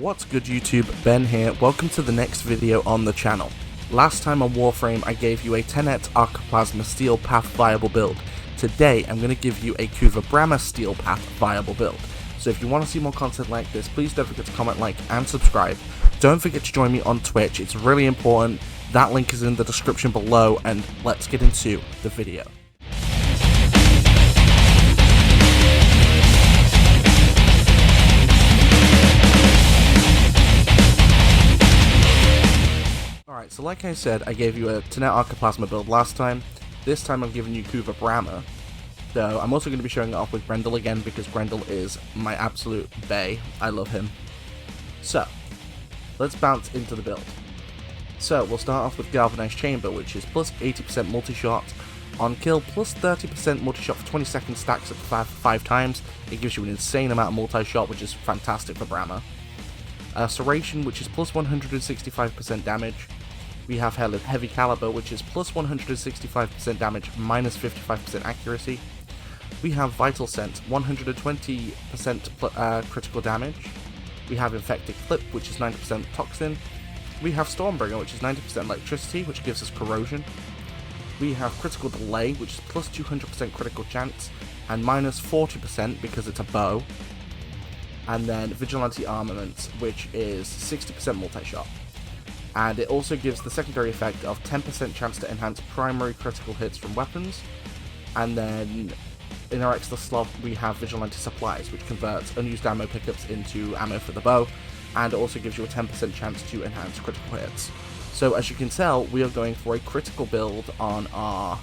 What's good YouTube, Ben here, welcome to the next video on the channel. Last time on Warframe I gave you a 10x Archiplasma Steel Path viable build. Today I'm going to give you a Kuva Bramma Steel Path viable build. So if you want to see more content like this, please don't forget to comment, like and subscribe. Don't forget to join me on Twitch, it's really important. That link is in the description below, and let's get into the video. Alright, so like I said, I gave you a 10x Archiplasma build last time. This time I'm giving you Kuva Bramma. So I'm also going to be showing it off with Grendel again, because Grendel is my absolute bae. I love him. So, let's bounce into the build. So, we'll start off with Galvanized Chamber, which is plus 80% multi-shot on kill, plus 30% multi-shot for 20 seconds, stacks up to 5 times. It gives you an insane amount of multi-shot, which is fantastic for Bramma. Serration, which is plus 165% damage. We have Heavy Caliber, which is plus 165% damage, minus 55% accuracy. We have Vital Scent, 120% critical damage. We have Infected Clip, which is 90% toxin. We have Stormbringer, which is 90% electricity, which gives us corrosion. We have Critical Delay, which is plus 200% critical chance, and minus 40% because it's a bow. And then Vigilante Armament, which is 60% multi-shot. And it also gives the secondary effect of 10% chance to enhance primary critical hits from weapons. And then in our extra slot we have Vigilante Supplies, which converts unused ammo pickups into ammo for the bow, and it also gives you a 10% chance to enhance critical hits. So as you can tell, we are going for a critical build on our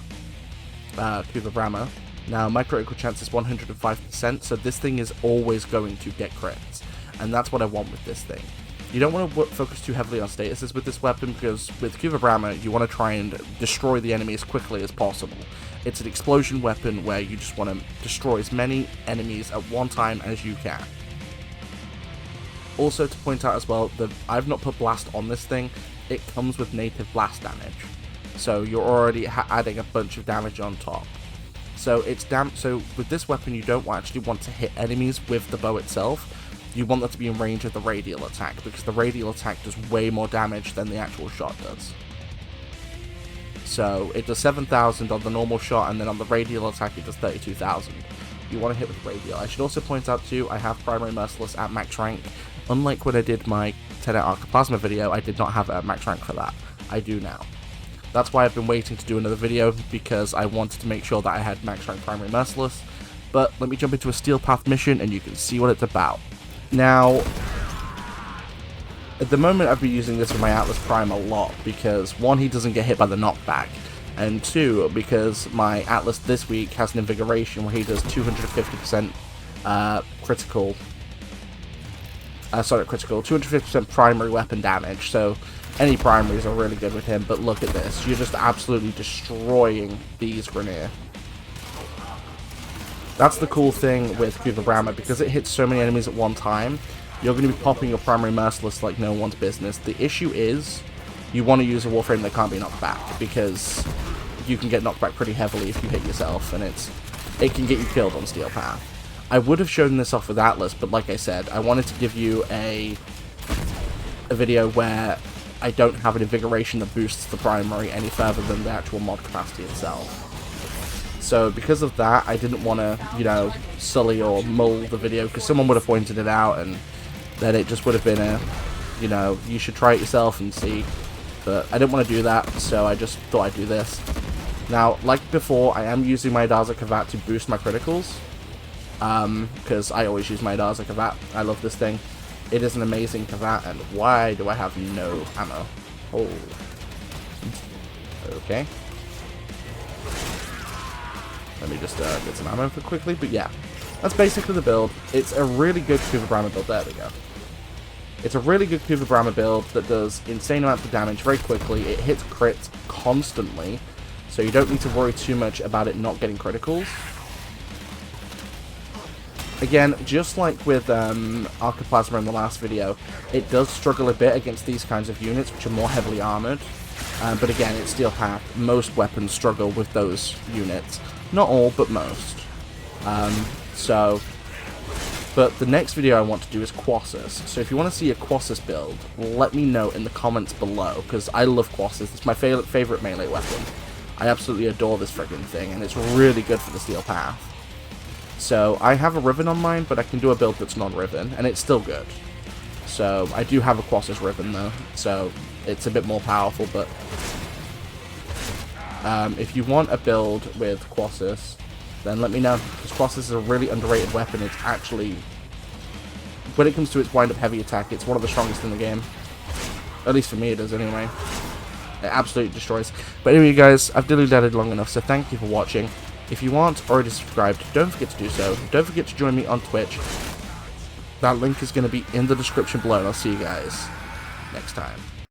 Kuva Bramma. Now my critical chance is 105%, so this thing is always going to get crits, and that's what I want with this thing. You don't want to focus too heavily on statuses with this weapon, because with Kuva Bramma you want to try and destroy the enemy as quickly as possible. It's an explosion weapon where you just want to destroy as many enemies at one time as you can. Also to point out as well that I've not put blast on this thing. It comes with native blast damage, so you're already adding a bunch of damage on top. So so with this weapon you don't actually want to hit enemies with the bow itself. You want that to be in range of the radial attack, because the radial attack does way more damage than the actual shot does. So it does 7,000 on the normal shot, and then on the radial attack it does 32,000. You want to hit with radial. I should also point out too, I have Primary Merciless at max rank. Unlike when I did my 10x Archiplasma video, I did not have it at max rank for that. I do now. That's why I've been waiting to do another video, because I wanted to make sure that I had max rank Primary Merciless. But let me jump into a Steel Path mission and you can see what it's about. Now, at the moment I've been using this with my Atlas Prime a lot, because one, he doesn't get hit by the knockback, and two, because my Atlas this week has an Invigoration where he does 250% 250% primary weapon damage, so any primaries are really good with him. But look at this, you're just absolutely destroying these Grineer. That's the cool thing with Kuva Bramma, because it hits so many enemies at one time, you're going to be popping your Primary Merciless like no one's business. The issue is, you want to use a Warframe that can't be knocked back, because you can get knocked back pretty heavily if you hit yourself, and it can get you killed on Steel Path. I would have shown this off with Atlas, but like I said, I wanted to give you a video where I don't have an Invigoration that boosts the primary any further than the actual mod capacity itself. So because of that, I didn't want to, sully or mull the video, because someone would have pointed it out, and then it just would have been a, you should try it yourself and see. But I didn't want to do that, so I just thought I'd do this. Now, like before, I am using my Daza Kavat to boost my criticals, because I always use my Daza Kavat. I love this thing. It is an amazing Kavat, and why do I have no ammo? Oh. Okay. Let me just get some ammo quickly, but yeah, that's basically the build. It's a really good Kuva Bramma build. There we go. It's a really good Kuva Bramma build that does insane amounts of damage very quickly. It hits crits constantly, so you don't need to worry too much about it not getting criticals. Again, just like with Archiplasma in the last video, it does struggle a bit against these kinds of units, which are more heavily armoured. But again, it's Steel Path. Most weapons struggle with those units. Not all, but most. So But the next video I want to do is Quassus. So if you want to see a Quassus build, let me know in the comments below, because I love Quassus. It's my favorite melee weapon. I absolutely adore this friggin' thing, and it's really good for the Steel Path. So I have a Riven on mine, but I can do a build that's non-Riven, and it's still good. So I do have a Quassus Riven though, so it's a bit more powerful, but if you want a build with Quassus, then let me know, because Quassus is a really underrated weapon. It's actually, when it comes to its wind-up heavy attack, it's one of the strongest in the game. At least for me it is anyway. It absolutely destroys. But anyway guys, I've dilly-dallied long enough, so thank you for watching. If you aren't already subscribed, don't forget to do so. Don't forget to join me on Twitch. That link is going to be in the description below, and I'll see you guys next time.